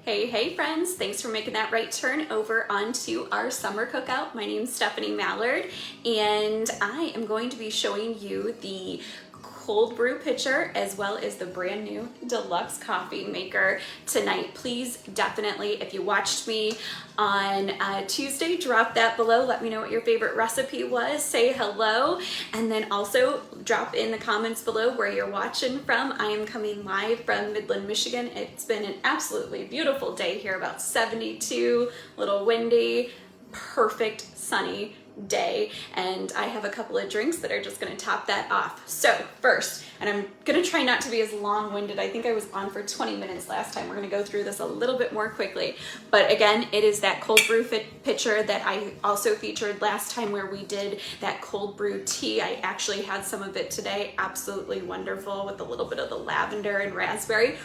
Hey friends, thanks for making that right turn over onto our summer cookout. My name's Stephanie Mallard and I am going to be showing you the Cold Brew Pitcher as well as the brand new Deluxe Coffee Maker tonight. Please definitely, if you watched me on Tuesday, drop that below. Let me know what your favorite recipe was. Say hello, and then also drop in the comments below where you're watching from. I am coming live from Midland, Michigan. It's been an absolutely beautiful day here, about 72, a little windy, perfect sunny day, and I have a couple of drinks that are just going to top that off. So first, and I'm going to try not to be as long-winded. I think I was on for 20 minutes last time. We're going to go through this a little bit more quickly. But again, it is that cold brew pitcher that I also featured last time where we did that cold brew tea. I actually had some of it today. Absolutely wonderful with a little bit of the lavender and raspberry.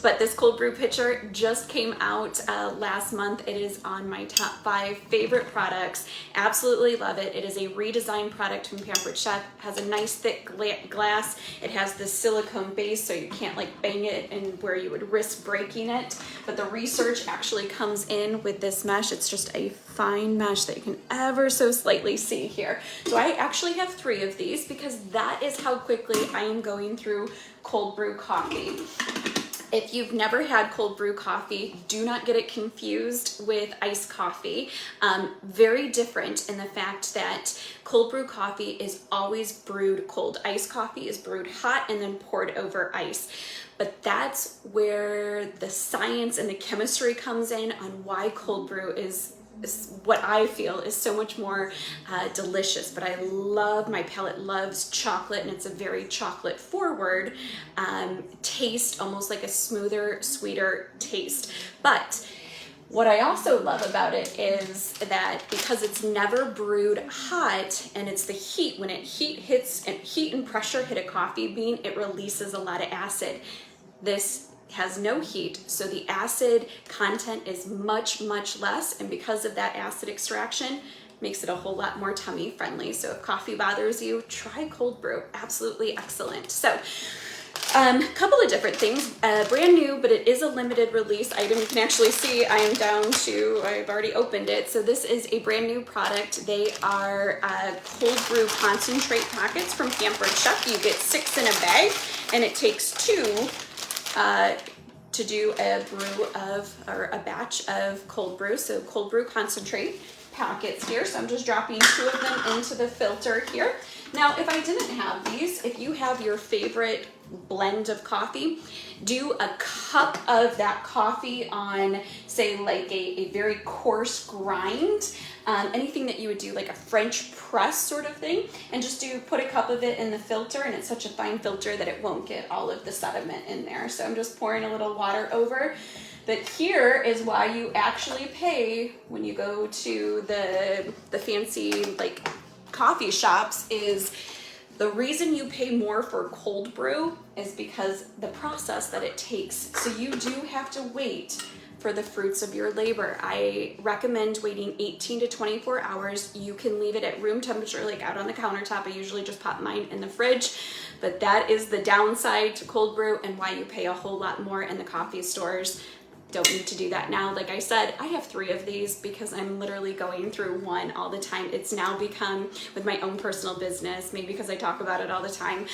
But this cold brew pitcher just came out last month. It is on my top 5 favorite products. Absolutely love it. It is a redesigned product from Pampered Chef. It has a nice thick glass. It has this silicone base so you can't like bang it and where you would risk breaking it. But the research actually comes in with this mesh. It's just a fine mesh that you can ever so slightly see here. So I actually have 3 of these because that is how quickly I am going through cold brew coffee. If you've never had cold brew coffee, do not get it confused with iced coffee. Very different in the fact that cold brew coffee is always brewed cold. Iced coffee is brewed hot and then poured over ice. But that's where the science and the chemistry comes in on why cold brew is what I feel is so much more delicious. But I love, my palate loves chocolate, and it's a very chocolate forward taste, almost like a smoother, sweeter taste. But what I also love about it is that because it's never brewed hot and it's the heat, when heat and pressure hit a coffee bean, it releases a lot of acid. This has no heat, so the acid content is much less, and because of that acid extraction, makes it a whole lot more tummy friendly. So if coffee bothers you, try cold brew. Absolutely excellent. So couple of different things, brand new, but it is a limited release item. You can actually see I am down to, I've already opened it. So this is a brand new product. They are cold brew concentrate packets from Pampered Chef. You get 6 in a bag, and it takes 2 to do a brew of, or a batch of cold brew. So cold brew concentrate packets here. So I'm just dropping 2 of them into the filter here. Now, if I didn't have these, if you have your favorite blend of coffee, do a cup of that coffee on, say, like a very coarse grind, anything that you would do like a French press sort of thing, and just put a cup of it in the filter, and it's such a fine filter that it won't get all of the sediment in there. So I'm just pouring a little water over. But here is why you actually pay when you go to the fancy like coffee shops, is the reason you pay more for cold brew is because the process that it takes. So you do have to wait for the fruits of your labor. I recommend waiting 18 to 24 hours. You can leave it at room temperature, like out on the countertop. I usually just pop mine in the fridge, but that is the downside to cold brew and why you pay a whole lot more in the coffee stores. Don't need to do that now. Like I said, I have 3 of these because I'm literally going through one all the time. It's now become, with my own personal business, maybe because I talk about it all the time,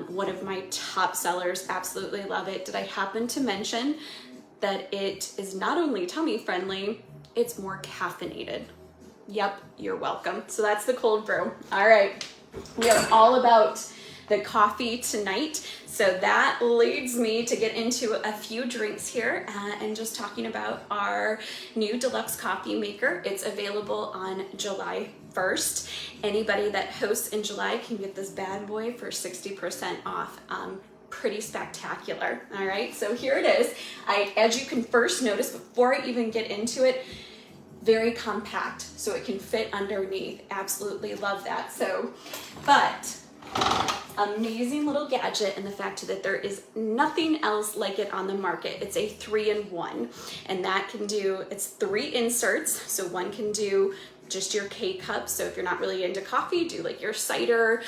one of my top sellers. Absolutely love it. Did I happen to mention that it is not only tummy friendly, it's more caffeinated? Yep, you're welcome. So that's the cold brew. All right, we are all about the coffee tonight. So that leads me to get into a few drinks here and just talking about our new Deluxe Coffee Maker. It's available on July 1st. Anybody that hosts in July can get this bad boy for 60% off. Pretty spectacular. All right, so here it is. As you can first notice before I even get into it, very compact, so it can fit underneath. Absolutely love that. So, but amazing little gadget in the fact that there is nothing else like it on the market. It's a 3-in-1, and that can do, it's 3 inserts. So one can do just your K-cup. So if you're not really into coffee, do like your cider,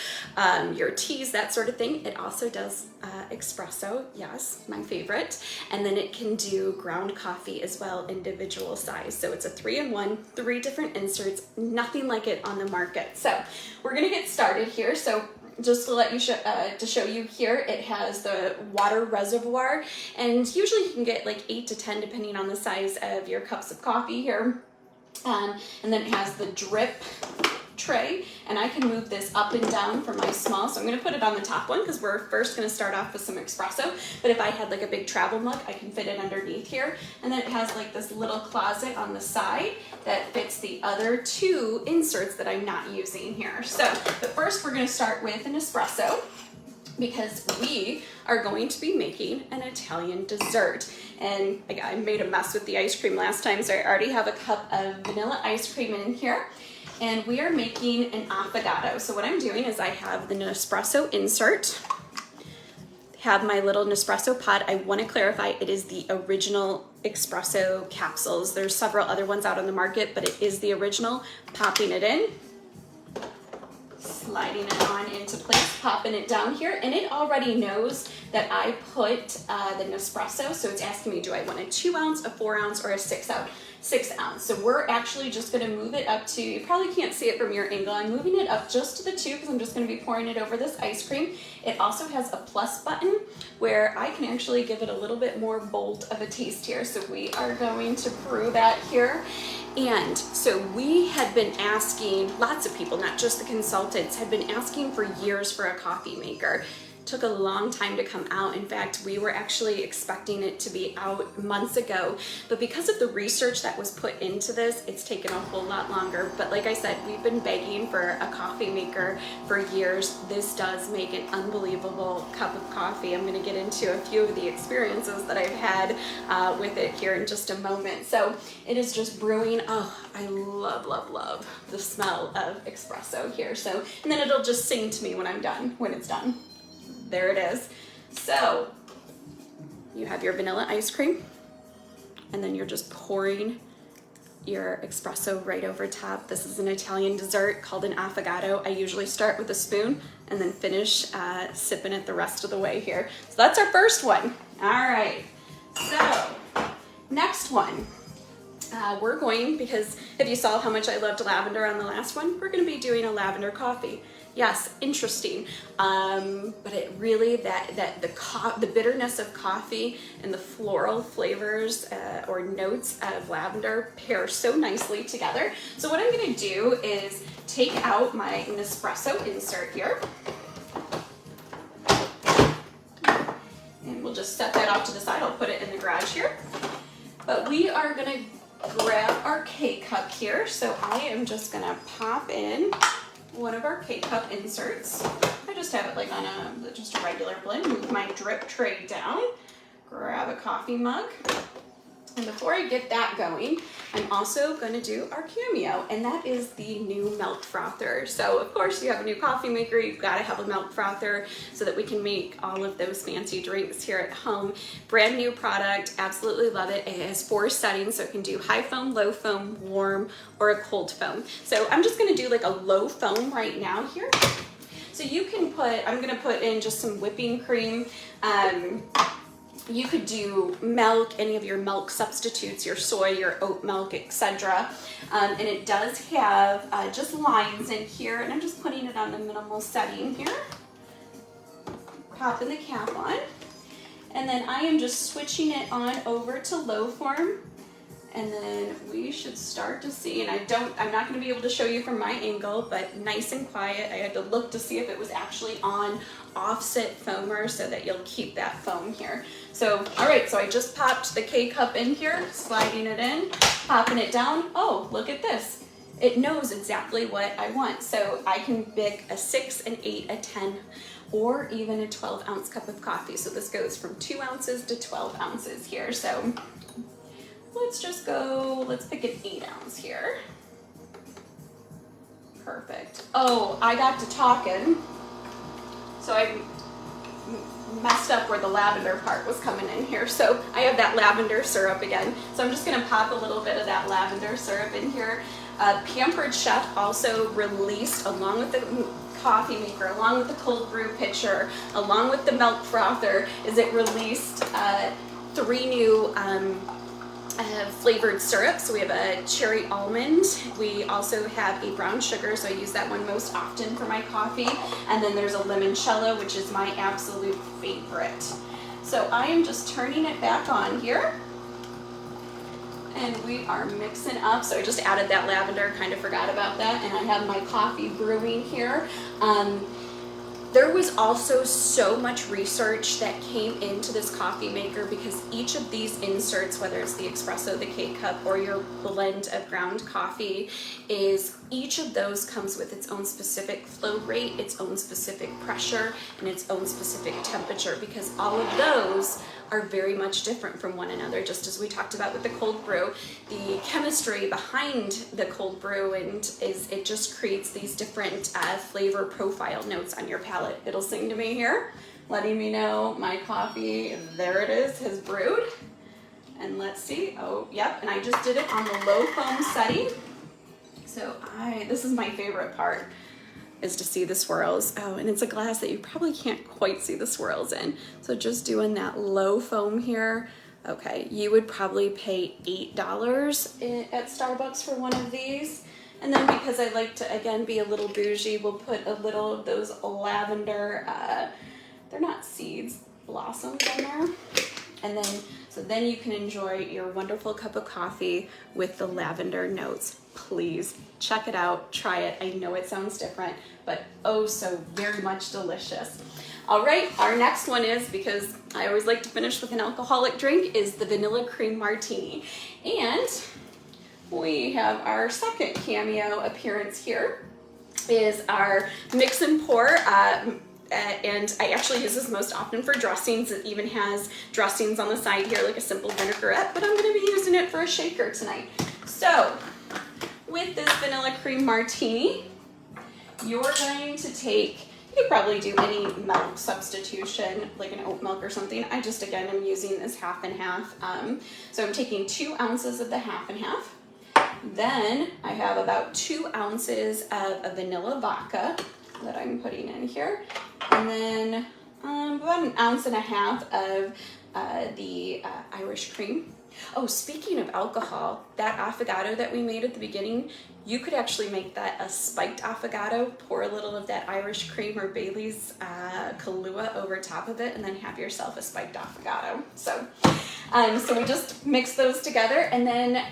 your teas, that sort of thing. It also does espresso, yes, my favorite. And then it can do ground coffee as well, individual size. So it's a 3-in-1, 3 different inserts, nothing like it on the market. So we're gonna get started here. So just to let you show you here, it has the water reservoir, and usually you can get like 8 to 10 depending on the size of your cups of coffee here. And then it has the drip tray, and I can move this up and down for my small. So I'm going to put it on the top one because we're first going to start off with some espresso. But if I had like a big travel mug, I can fit it underneath here. And then it has like this little closet on the side that fits the other 2 inserts that I'm not using here. So, but first we're going to start with an espresso, because we are going to be making an Italian dessert. And I made a mess with the ice cream last time, so I already have a cup of vanilla ice cream in here. And we are making an affogato. So what I'm doing is I have the Nespresso insert, have my little Nespresso pod. I want to clarify, it is the original espresso capsules. There's several other ones out on the market, but it is the original. Popping it in, sliding it on into place, popping it down here, and it already knows that I put the Nespresso, so it's asking me, do I want a 2 ounce, a 4 ounce, or a 6 ounce. So we're actually just going to move it up to, you probably can't see it from your angle, I'm moving it up just to the 2 because I'm just going to be pouring it over this ice cream. It also has a plus button where I can actually give it a little bit more bold of a taste here. So we are going to brew that here. And so we had been asking, lots of people, not just the consultants, had been asking for years for a coffee maker. Took a long time to come out. In fact, we were actually expecting it to be out months ago, but because of the research that was put into this, it's taken a whole lot longer. But like I said, we've been begging for a coffee maker for years. This does make an unbelievable cup of coffee. I'm going to get into a few of the experiences that I've had with it here in just a moment. So it is just brewing. Oh, I love the smell of espresso here. So, and then it'll just sing to me when I'm done, when it's done. There it is. So you have your vanilla ice cream, and then you're just pouring your espresso right over top. This is an Italian dessert called an affogato. I usually start with a spoon and then finish sipping it the rest of the way here. So that's our first one. All right. So next one. We're going, because if you saw how much I loved lavender on the last one, we're going to be doing a lavender coffee. Yes, interesting, but it really, the bitterness of coffee and the floral flavors or notes of lavender pair so nicely together. So what I'm going to do is take out my Nespresso insert here, and we'll just set that off to the side. I'll put it in the garage here, but we are going to grab our K-cup here. So I am just going to pop in one of our K-cup inserts. I just have it like on just a regular blend. Move my drip tray down, grab a coffee mug, and before I get that going, I'm also going to do our Cameo, and that is the new milk frother. So of course you have a new coffee maker, you've got to have a milk frother so that we can make all of those fancy drinks here at home. Brand new product, absolutely love it. It has 4 settings, so it can do high foam, low foam, warm, or a cold foam. So I'm just going to do like a low foam right now here. So you can put, I'm going to put in just some whipping cream. You could do milk, any of your milk substitutes, your soy, your oat milk, etc. And it does have just lines in here, and I'm just putting it on the minimal setting here. Popping the cap on. And then I am just switching it on over to low form. And then we should start to see, and I'm not going to be able to show you from my angle, but nice and quiet. I had to look to see if it was actually on offset foamer so that you'll keep that foam here. So, all right, so I just popped the K-cup in here, sliding it in, popping it down. Oh, look at this. It knows exactly what I want. So I can pick a 6, an 8, a 10, or even a 12-ounce cup of coffee. So this goes from 2 ounces to 12 ounces here. So let's just go, let's pick an 8 ounce here. Perfect. Oh, I got to talking. So I messed up where the lavender part was coming in here. So I have that lavender syrup again. So I'm just gonna pop a little bit of that lavender syrup in here. Pampered Chef also released, along with the coffee maker, along with the cold brew pitcher, along with the milk frother, is it released 3 new flavored syrups. So we have a cherry almond, we also have a brown sugar, so I use that one most often for my coffee, and then there's a limoncello, which is my absolute favorite. So I am just turning it back on here, and we are mixing up. So I just added that lavender, kind of forgot about that, and I have my coffee brewing here. There was also so much research that came into this coffee maker, because each of these inserts, whether it's the espresso, the K-cup, or your blend of ground coffee, each of those comes with its own specific flow rate, its own specific pressure, and its own specific temperature, because all of those are very much different from one another, just as we talked about with the cold brew. The chemistry behind the cold brew it just creates these different flavor profile notes on your palate. It'll sing to me here, letting me know my coffee, there it is, has brewed. And let's see, oh, yep, and I just did it on the low foam setting. So this is my favorite part, is to see the swirls. Oh, and it's a glass that you probably can't quite see the swirls in. So just doing that low foam here. Okay, you would probably pay $8 at Starbucks for one of these. And then because I like to, again, be a little bougie, we'll put a little of those lavender, they're not seeds, blossoms in there. And then you can enjoy your wonderful cup of coffee with the lavender notes. Please check it out, try it. I know it sounds different, but oh so very much delicious. All right, our next one is, because I always like to finish with an alcoholic drink, is the vanilla cream martini. And we have our second Cameo appearance here, is our mix and pour. And I actually use this most often for dressings. It even has dressings on the side here, like a simple vinaigrette, but I'm gonna be using it for a shaker tonight. So with this vanilla cream martini, you're going to take, you could probably do any milk substitution, like an oat milk or something. I just, again, am using this half and half. So I'm taking 2 ounces of the half and half. Then I have about 2 ounces of a vanilla vodka that I'm putting in here. And then about 1.5 ounces of the Irish cream. Oh, speaking of alcohol, that affogato that we made at the beginning, you could actually make that a spiked affogato, pour a little of that Irish cream or Bailey's Kahlua over top of it, and then have yourself a spiked affogato. So we just mix those together. And then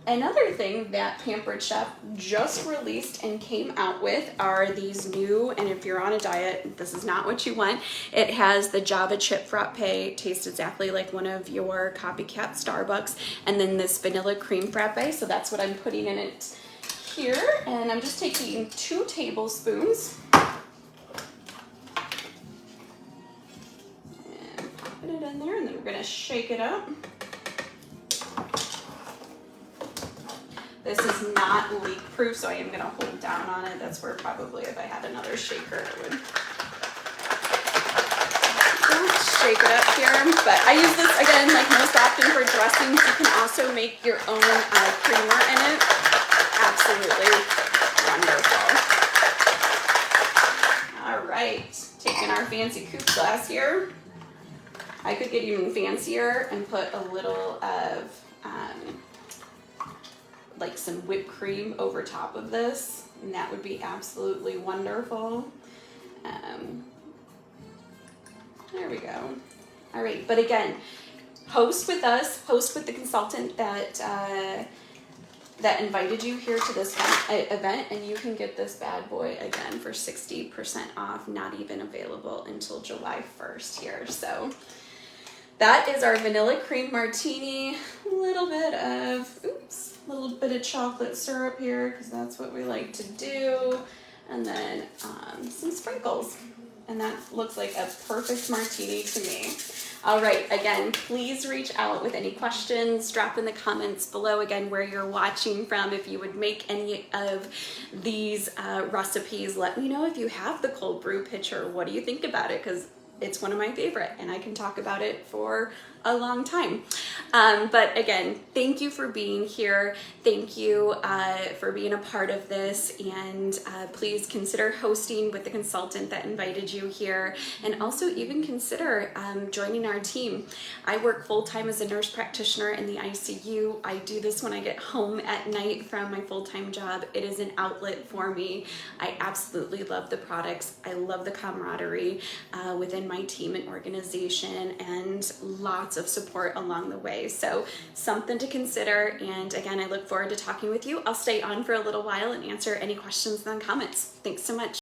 another thing that Pampered Chef just released and came out with are these new, and if you're on a diet, this is not what you want. It has the Java chip frappe, tastes exactly like one of your copycat Starbucks, and then this vanilla cream frappe. So that's what I'm putting in it here, and I'm just taking 2 tablespoons and popping it in there, and then we're gonna shake it up. This is not leak proof, so I am gonna hold down on it. That's where probably if I had another shaker, it would shake it up here. But I use this, again, like most often for dressings. You can also make your own creamer in it. Absolutely wonderful. All right, taking our fancy coupe glass here. I could get even fancier and put a little of like some whipped cream over top of this, and that would be absolutely wonderful. There we go. All right, but again, host with us, host with the consultant that invited you here to this event, and you can get this bad boy again for 60% off, not even available until July 1st here. So that is our vanilla cream martini. A little bit of chocolate syrup here, because that's what we like to do. And then some sprinkles. And that looks like a perfect martini to me. All right, again, please reach out with any questions. Drop in the comments below, again, where you're watching from. If you would make any of these recipes, let me know if you have the cold brew pitcher. What do you think about it? Because it's one of my favorite, and I can talk about it for a long time. But again, thank you for being here. Thank you for being a part of this, and please consider hosting with the consultant that invited you here, and also even consider joining our team. I work full-time as a nurse practitioner in the ICU. I do this when I get home at night from my full-time job. It is an outlet for me. I absolutely love the products. I love the camaraderie within my team and organization, and lots of support along the way. So something to consider. And again, I look forward to talking with you. I'll stay on for a little while and answer any questions and comments. Thanks so much.